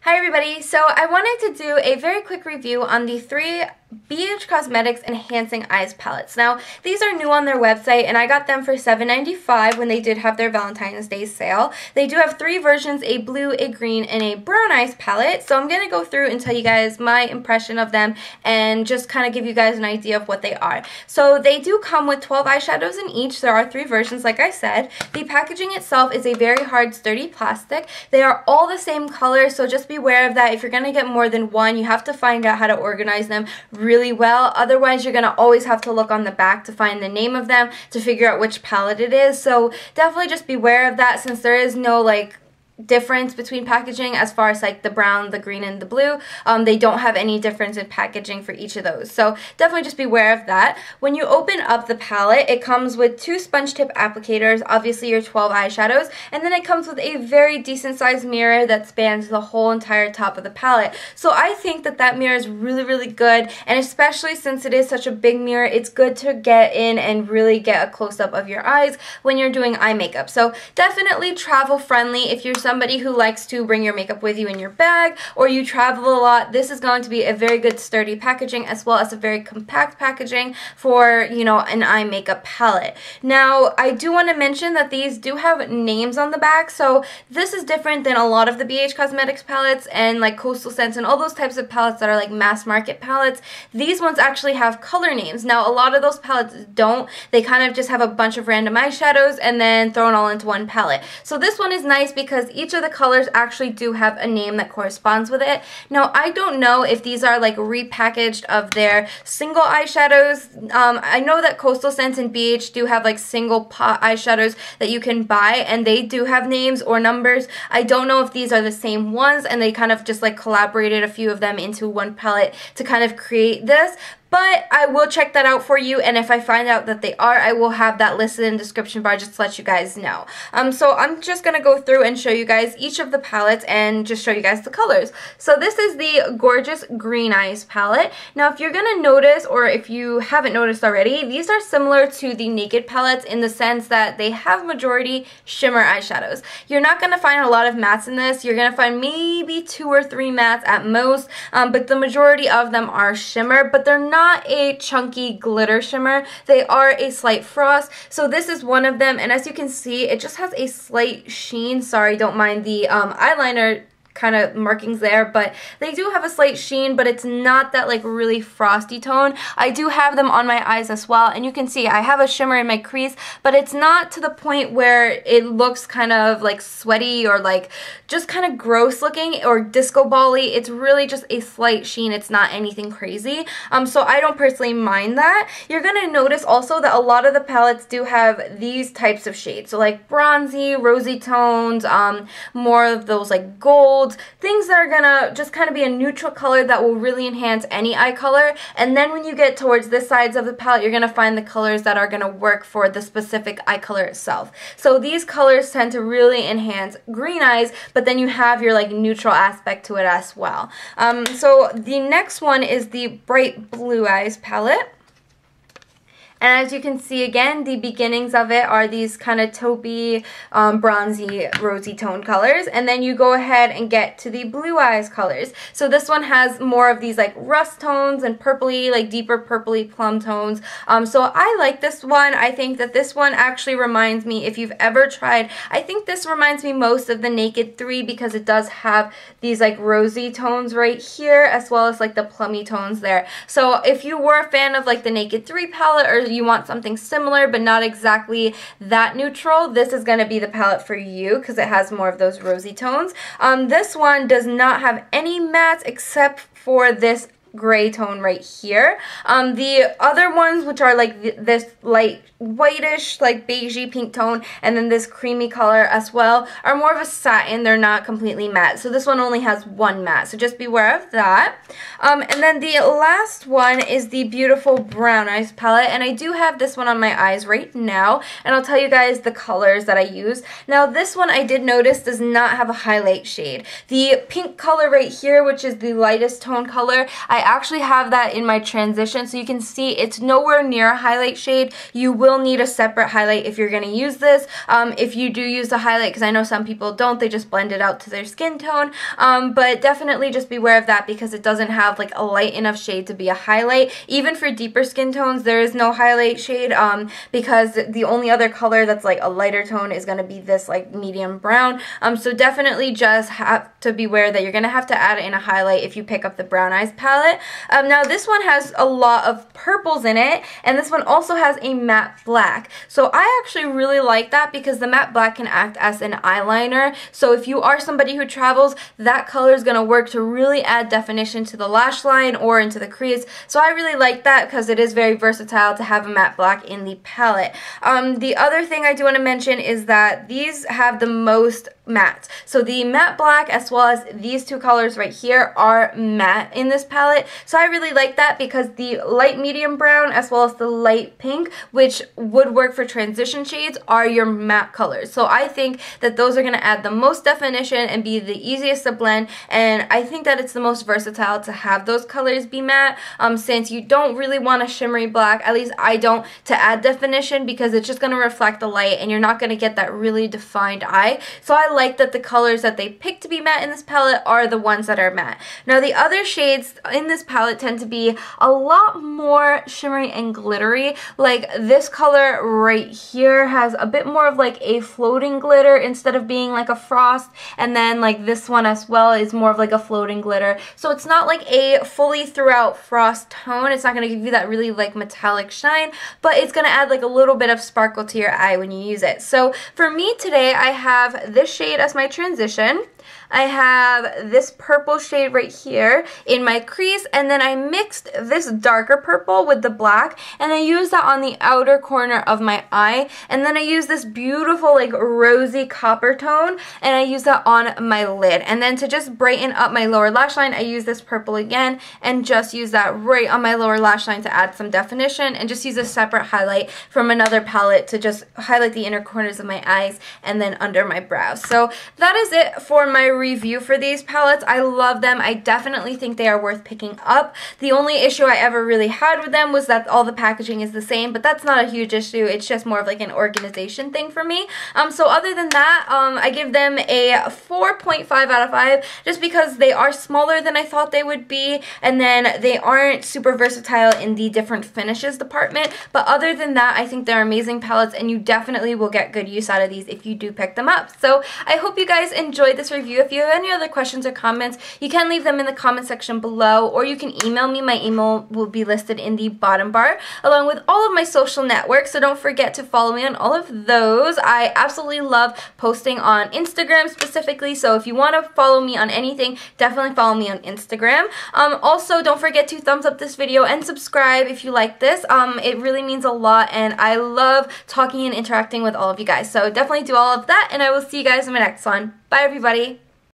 Hi everybody, so I wanted to do a very quick review on the 3 BH Cosmetics Enhancing Eyes palettes. Now, these are new on their website and I got them for $7.95 when they did have their Valentine's Day sale. They do have 3 versions, a blue, a green, and a brown eyes palette. So I'm going to go through and tell you guys my impression of them and just kind of give you guys an idea of what they are. So they do come with 12 eyeshadows in each. There are 3 versions like I said. The packaging itself is a very hard, sturdy plastic. They are all the same color, so just be aware of that. If you're going to get more than one, you have to find out how to organize them really well. Otherwise, you're going to always have to look on the back to find the name of them to figure out which palette it is. So definitely just beware of that, since there is no difference between packaging as far as the brown, the green, and the blue. They don't have any difference in packaging for each of those, so definitely just beware of that. When you open up the palette, it comes with 2 sponge tip applicators, obviously your 12 eyeshadows, and then it comes with a very decent sized mirror that spans the whole entire top of the palette. So I think that that mirror is really good, and especially since it is such a big mirror, it's good to get in and really get a close-up of your eyes when you're doing eye makeup. So definitely travel friendly. If you're somebody who likes to bring your makeup with you in your bag, or you travel a lot, this is going to be a very good sturdy packaging, as well as a very compact packaging for, you know, an eye makeup palette. Now, I do want to mention that these do have names on the back, so this is different than a lot of the BH Cosmetics palettes and Coastal Scents and all those types of palettes that are mass market palettes. These ones actually have color names. Now, a lot of those palettes don't. They kind of just have a bunch of random eyeshadows and then thrown all into one palette. So this one is nice because each of the colors actually do have a name that corresponds with it. Now, I don't know if these are repackaged of their single eyeshadows. I know that Coastal Scents and BH do have single pot eyeshadows that you can buy, and they do have names or numbers. I don't know if these are the same ones and they kind of just collaborated a few of them into one palette to kind of create this. But I will check that out for you, and if I find out that they are, I will have that listed in the description bar just to let you guys know. So I'm just going to go through and show you guys each of the palettes and just show you guys the colors. So this is the Gorgeous Green Eyes palette. Now, if you're going to notice, or if you haven't noticed already, these are similar to the Naked palettes in the sense that they have majority shimmer eyeshadows. You're not going to find a lot of mattes in this. You're going to find maybe 2 or 3 mattes at most, but the majority of them are shimmer, but they're not a chunky glitter shimmer. They are a slight frost. So this is one of them, and as you can see, it just has a slight sheen. Sorry, don't mind the eyeliner kind of markings there, but they do have a slight sheen, but it's not that really frosty tone. I do have them on my eyes as well, and you can see I have a shimmer in my crease, but it's not to the point where it looks kind of sweaty or just kind of gross looking or disco ball-y. It's really just a slight sheen. It's not anything crazy. So I don't personally mind that. You're gonna notice also that a lot of the palettes do have these types of shades, so bronzy, rosy tones, more of those gold, things that are gonna just kind of be a neutral color that will really enhance any eye color. And then when you get towards this sides of the palette, you're gonna find the colors that are gonna work for the specific eye color itself. So these colors tend to really enhance green eyes, but then you have your neutral aspect to it as well. So the next one is the Bright Blue Eyes palette. And as you can see, again, the beginnings of it are these kind of taupey, bronzy, rosy tone colors. And then you go ahead and get to the Blue Eyes colors. So this one has more of these rust tones and purpley, deeper purpley plum tones. So I like this one. I think that this one actually reminds me, if you've ever tried, I think this reminds me most of the Naked 3 because it does have these rosy tones right here, as well as the plummy tones there. So if you were a fan of the Naked 3 palette, or you want something similar but not exactly that neutral, this is going to be the palette for you because it has more of those rosy tones. This one does not have any mattes except for this gray tone right here. The other ones, which are this light whitish, beigey pink tone, and then this creamy color as well, are more of a satin. They're not completely matte. So this one only has 1 matte, so just beware of that. And then the last one is the beautiful Brown Eyes palette, and I do have this one on my eyes right now, and I'll tell you guys the colors that I use. Now, this one I did notice does not have a highlight shade. The pink color right here, which is the lightest tone color, I actually have that in my transition, so you can see it's nowhere near a highlight shade. You will need a separate highlight if you're going to use this. If you do use the highlight, because I know some people don't, they just blend it out to their skin tone, but definitely just beware of that because it doesn't have like a light enough shade to be a highlight. Even for deeper skin tones, there is no highlight shade because the only other color that's like a lighter tone is going to be this like medium brown. So definitely just have to beware that you're going to have to add in a highlight if you pick up the Brown Eyes palette. Now this one has a lot of purples in it, and this one also has a matte black. So I actually really like that because the matte black can act as an eyeliner. So if you are somebody who travels, that color is going to work to really add definition to the lash line or into the crease. So I really like that because it is very versatile to have a matte black in the palette. The other thing I do want to mention is that these have the most matte. So the matte black as well as these two colors right here are matte in this palette. So I really like that because the light medium brown as well as the light pink, which would work for transition shades, are your matte colors. So I think that those are going to add the most definition and be the easiest to blend, and I think that it's the most versatile to have those colors be matte, since you don't really want a shimmery black, at least I don't, to add definition because it's just going to reflect the light and you're not going to get that really defined eye. So I like that the colors that they pick to be matte in this palette are the ones that are matte. Now the other shades in this palette tend to be a lot more shimmery and glittery. Like this color right here has a bit more of like a floating glitter instead of being like a frost, and then like this one as well is more of like a floating glitter. So it's not like a fully throughout frost tone. It's not going to give you that really like metallic shine, but it's going to add like a little bit of sparkle to your eye when you use it. So for me today, I have this shade as my transition. I have this purple shade right here in my crease, and then I mixed this darker purple with the black, and I used that on the outer corner of my eye, and then I used this beautiful like rosy copper tone, and I used that on my lid. And then to just brighten up my lower lash line, I use this purple again, and just use that right on my lower lash line to add some definition, and just use a separate highlight from another palette to just highlight the inner corners of my eyes and then under my brows. So that is it for my review for these palettes. I love them. I definitely think they are worth picking up. The only issue I ever really had with them was that all the packaging is the same, but that's not a huge issue. It's just more of like an organization thing for me. So other than that, I give them a 4.5 out of 5 just because they are smaller than I thought they would be, and then they aren't super versatile in the different finishes department. But other than that, I think they're amazing palettes, and you definitely will get good use out of these if you do pick them up. So I hope you guys enjoyed this review. If you have any other questions or comments, you can leave them in the comment section below, or you can email me. My email will be listed in the bottom bar, along with all of my social networks, so don't forget to follow me on all of those. I absolutely love posting on Instagram specifically, so if you want to follow me on anything, definitely follow me on Instagram. Also, don't forget to thumbs up this video and subscribe if you like this. It really means a lot, and I love talking and interacting with all of you guys, so definitely do all of that, and I will see you guys in my next one. Bye, everybody.